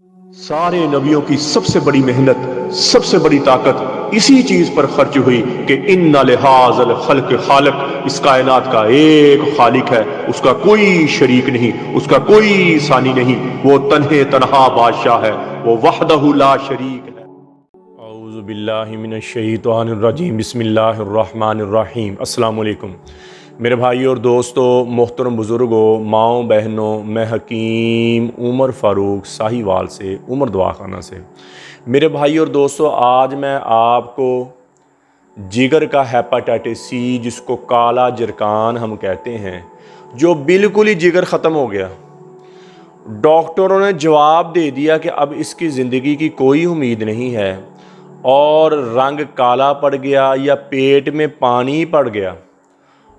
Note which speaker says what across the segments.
Speaker 1: सारे नबियों की सबसे बड़ी मेहनत, सबसे बड़ी ताकत इसी चीज पर खर्च हुई कि इन्ना लिहाज़ल खल्क खालिक, इस कायनात का एक खालिक है, उसका कोई शरीक नहीं, उसका कोई सानी नहीं, वो तन्हे तन्हा बादशाह है, वो वहदहु ला शरीक है। औज़ु बिल्लाहि मिनश शैतानिर रजीम, बिस्मिल्लाहिर रहमानिर रहीम। अस्सलामु अलैकुम मेरे भाई और दोस्तों, मोहतरम बुज़ुर्गों, माओ बहनों, मैं हकीम उमर फ़ारूक साहिवाल से, उमर दवाखाना से। मेरे भाई और दोस्तों, आज मैं आपको जिगर का हेपाटाइटिस सी, जिसको काला जरकान हम कहते हैं, जो बिल्कुल ही जिगर ख़त्म हो गया, डॉक्टरों ने जवाब दे दिया कि अब इसकी ज़िंदगी की कोई उम्मीद नहीं है, और रंग काला पड़ गया या पेट में पानी पड़ गया,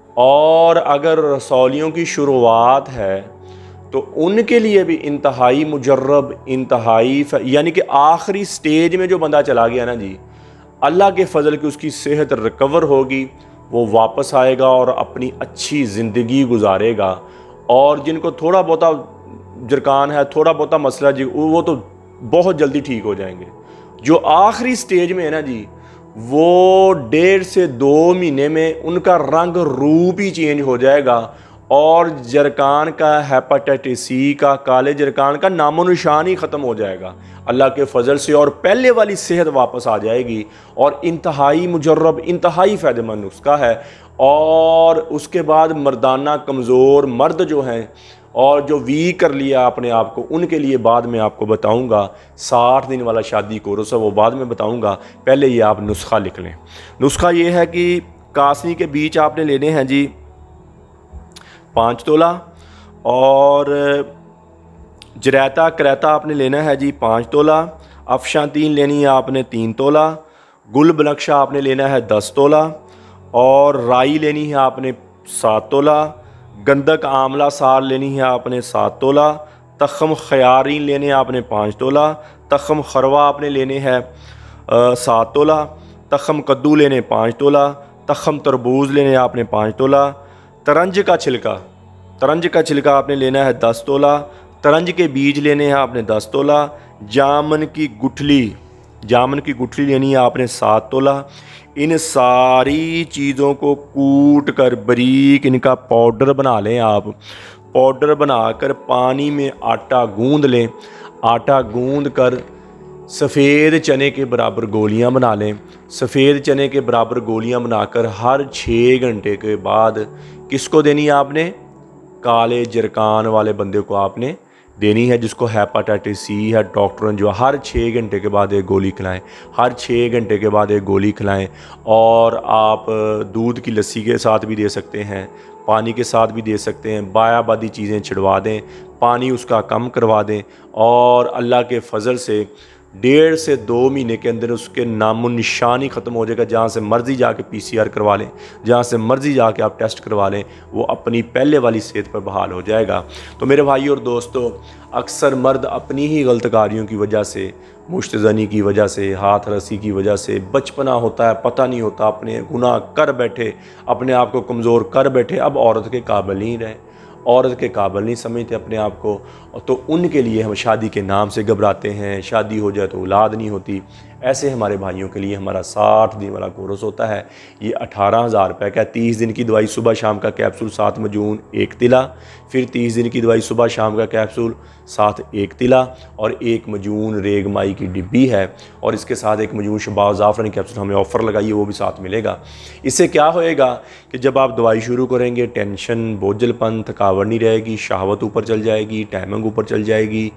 Speaker 1: और अगर रसौलियों की शुरुआत है तो उनके लिए भी इंतहाई मुजर्रब, इंतहाई यानी कि आखिरी स्टेज में जो बंदा चला गया ना जी, अल्लाह के फ़ज़ल की उसकी सेहत रिकवर होगी, वो वापस आएगा और अपनी अच्छी ज़िंदगी गुजारेगा। और जिनको थोड़ा बहुता जरकान है, थोड़ा बहुता मसला जी, वो तो बहुत जल्दी ठीक हो जाएंगे। जो आखिरी स्टेज में है ना जी, वो 1.5 से 2 महीने में उनका रंग रूप ही चेंज हो जाएगा, और जरकान का, हेपाटाइटिस सी का, काले जरकान का नामो निशान ही ख़त्म हो जाएगा अल्लाह के फ़ज़ल से, और पहले वाली सेहत वापस आ जाएगी। और इंतहाई मुजर्रब, इंतहाई फ़ायदेमंद नुस्खा है। और उसके बाद मर्दाना कमज़ोर मर्द जो हैं और जो वीक कर लिया अपने आप को, उनके लिए बाद में आपको बताऊंगा। 60 दिन वाला शादी कोर्स है, वो बाद में बताऊंगा। पहले ये आप नुस्खा लिख लें। नुस्खा ये है कि कासनी के बीच आपने लेने हैं जी 5 तोला, और जरैता करैता आपने लेना है जी 5 तोला, अफशांतीन लेनी है आपने 3 तोला, गुल बनक्शा आपने लेना है 10 तोला, और राई लेनी है आपने 7 तोला, गंदक आमला सार लेनी है आपने 7 तोला, तखम खयारीन लेने हैं आपने 5 तोला, तखम खरवा आपने लेने हैं 7 तोला, तखम कद्दू लेने 5 तोला, तखम तरबूज लेने आपने 5 तोला, तरंज का छिलका आपने लेना है 10 तोला, तरंज के बीज लेने हैं आपने 10 तोला, जामन की गुठली लेनी है आपने 7 तोला। इन सारी चीज़ों को कूट कर बारीक इनका पाउडर बना लें आप। पाउडर बनाकर पानी में आटा गूंद लें। आटा गूंद कर सफ़ेद चने के बराबर गोलियां बना लें। सफ़ेद चने के बराबर गोलियां बनाकर हर 6 घंटे के बाद किसको देनी है आपने? काले जरकान वाले बंदे को आपने देनी है, जिसको हेपाटाइटिस सी है। डॉक्टरों ने जो हर 6 घंटे के बाद एक गोली खिलाएं, हर 6 घंटे के बाद एक गोली खिलाएं। और आप दूध की लस्सी के साथ भी दे सकते हैं, पानी के साथ भी दे सकते हैं। बायाबादी चीज़ें छिड़वा दें, पानी उसका कम करवा दें, और अल्लाह के फ़ज़ल से 1.5 से 2 महीने के अंदर उसके नामो निशान ही ख़त्म हो जाएगा। जहाँ से मर्ज़ी जाके PCR करवा लें, जहाँ से मर्ज़ी जाके आप टेस्ट करवा लें, वो अपनी पहले वाली सेहत पर बहाल हो जाएगा। तो मेरे भाई और दोस्तों, अक्सर मर्द अपनी ही गलतकारियों की वजह से, मुश्तज़नी की वजह से, हाथ रस्सी की वजह से, बचपना होता है, पता नहीं होता, अपने गुनाह कर बैठे, अपने आप को कमज़ोर कर बैठे, अब औरत के काबिल नहीं रहे, औरत के काबिल नहीं समझते अपने आप को। तो उनके लिए हम शादी के नाम से घबराते हैं, शादी हो जाए तो औलाद नहीं होती। ऐसे हमारे भाइयों के लिए हमारा 60 दिन वाला कोर्स होता है। ये 18,000 रुपये का है। 30 दिन की दवाई सुबह शाम का कैप्सूल 7 मजून 1 तिला, फिर 30 दिन की दवाई सुबह शाम का कैप्सूल साथ 1 तिला, और 1 मजून रेगमाई की डिब्बी है, और इसके साथ 1 मजून शबाव ज़ाफ़रानी कैप्सूल हमें ऑफ़र लगाइए, वो भी साथ मिलेगा। इससे क्या होएगा कि जब आप दवाई शुरू करेंगे, टेंशन, बोझलपन, थकावट नहीं रहेगी, शहावत ऊपर चल जाएगी, टाइमिंग ऊपर चल जाएगी,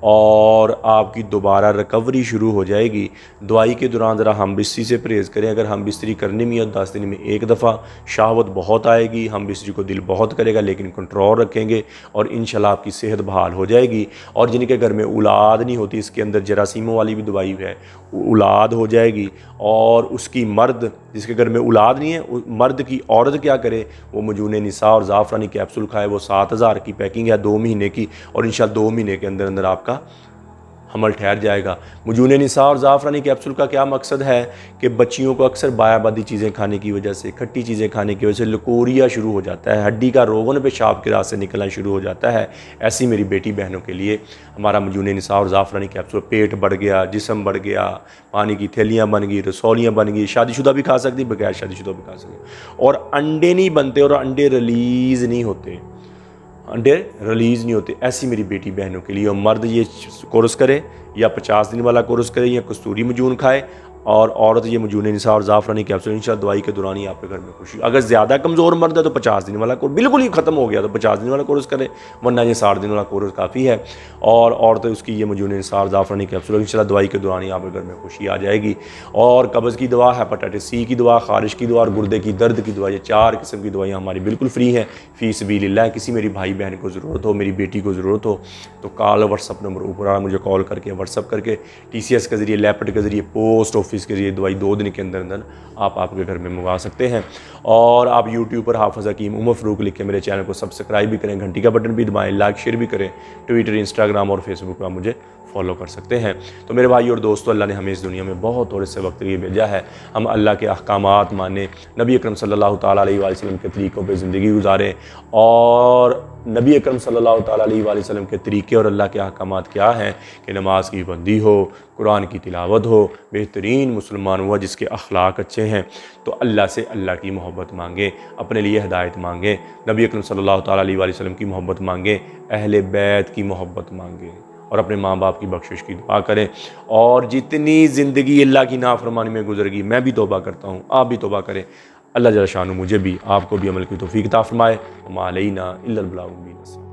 Speaker 1: और आपकी दोबारा रिकवरी शुरू हो जाएगी। दवाई के दौरान ज़रा हम बिस्तरी से परहेज़ करें। अगर हम बिस्तरी करने में 10 दिन में 1 दफ़ा, शहावत बहुत आएगी, हम बिस्तरी को दिल बहुत करेगा, लेकिन कंट्रोल रखेंगे और इंशाल्लाह आपकी सेहत बहाल हो जाएगी। और जिनके घर में औलाद नहीं होती, इसके अंदर जरासीमों वाली भी दवाई है, औलाद हो जाएगी। और उसकी मर्द, जिसके घर में औलाद नहीं है, मर्द की औरत क्या करे, वो मजून निसा और ज़ाफ़रानी कैप्सूल खाए। वो 7,000 की पैकिंग है 2 महीने की, और इंशाल्लाह 2 महीने के अंदर अंदर आपका हमल ठहर जाएगा। मुजून निसा और ज़ाफ़रानी कैप्सूल का क्या मकसद है कि बच्चियों को अक्सर बायाबादी चीज़ें खाने की वजह से, खट्टी चीज़ें खाने की वजह से लकोरिया शुरू हो जाता है, हड्डी का रोगन पेशाब के रास्ते निकलना शुरू हो जाता है। ऐसी मेरी बेटी बहनों के लिए हमारा मुजून निसा और ज़ाफ़रानी कैप्सूल, पेट बढ़ गया, जिस्म बढ़ गया, पानी की थैलियाँ बन गई, रसौलियाँ बन गई, शादीशुदा भी खा सकती, बगैर शादीशुदा भी खा सकती, और अंडे नहीं बनते और अंडे रिलीज़ नहीं होते, अंडे रिलीज़ नहीं होते, ऐसी मेरी बेटी बहनों के लिए। और मर्द ये कोर्स करे या 50 दिन वाला कोर्स करे या कस्तूरी मजून खाए, और औरत ये मुजून निसा और ज़ाफ़रानी कैप्सूल इंशाअल्लाह दवाई के दौरान ही आपके घर में खुशी। अगर ज़्यादा कमज़ोर मर्द है तो 50 दिन वाला कोर्स बिल्कुल ही ख़त्म हो गया तो 50 दिन वाला कोर्स करे, वरना ये 60 दिन वाला कोर्स काफ़ी है। और औरतें उसकी ये मुजून निसा और ज़ाफ़रानी कैप्सूल इंशाअल्लाह दवाई के दौरान ही आपके घर में खुशी आ जाएगी। और कब्ज़ की दवा, हेपेटाइटिस सी की दवा, ख़ारिश की दवा और गुर्दे की दर्द की दवा, ये 4 किस्म की दवाइयाँ हमारी बिल्कुल फ्री हैं फ़ी सबीलिल्लाह। किसी मेरी भाई बहन को ज़रूरत हो, मेरी बेटी को ज़रूरत हो तो कॉल व्हाट्सअप नंबर ऊपर आ, मुझे कॉल करके व्हाट्सअप करके TCS के ज़रिए, लैपट के ज़रिए, पोस्ट ऑफिस के ज़रिए दवाई 2 दिन के अंदर अंदर आप आपके घर में मंगवा सकते हैं। और आप YouTube पर हाफ़िज़ हकीम उमर फ़ारूक लिख के मेरे चैनल को सब्सक्राइब भी करें, घंटी का बटन भी दबाएं, लाइक शेयर भी करें। ट्विटर, इंस्टाग्राम और फेसबुक पर आप मुझे फॉलो कर सकते हैं। तो मेरे भाई और दोस्तों, अल्लाह ने हमें इस दुनिया में बहुत थोड़े से वक्त लिए भेजा है, हम अल्लाह के अहकामात माने, नबी अकरम सल्लल्लाहु ताला अलैहि वसल्लम के तरीक़ों पे ज़िंदगी गुजारें, और नबी अकरम सल्लल्लाहु ताला अलैहि वसल्लम के तरीक़े और अल्लाह के अहकामात क्या हैं कि नमाज की बंदी हो, कुरान की तिलावत हो, बेहतरीन मुसलमान हुआ जिसके अखलाक अच्छे हैं, तो अल्लाह से अल्लाह की मोहब्बत मांगें, अपने लिए हिदायत मांगें, नबी अकरम सल्लल्लाहु ताला अलैहि वसल्लम की मोहब्बत मांगें, अहले बैत की मोहब्बत मांगें, और अपने माँ बाप की बख्शिश की दुआ करें। और जितनी ज़िंदगी अल्लाह की नाफरमानी में गुजरेगी, मैं भी तौबा करता हूँ, आप भी तौबा करें। अल्लाह जल्ल शानु मुझे भी, आपको भी अमल की तौफीक अता फरमाए। मा अलैना इल्लल बलाग।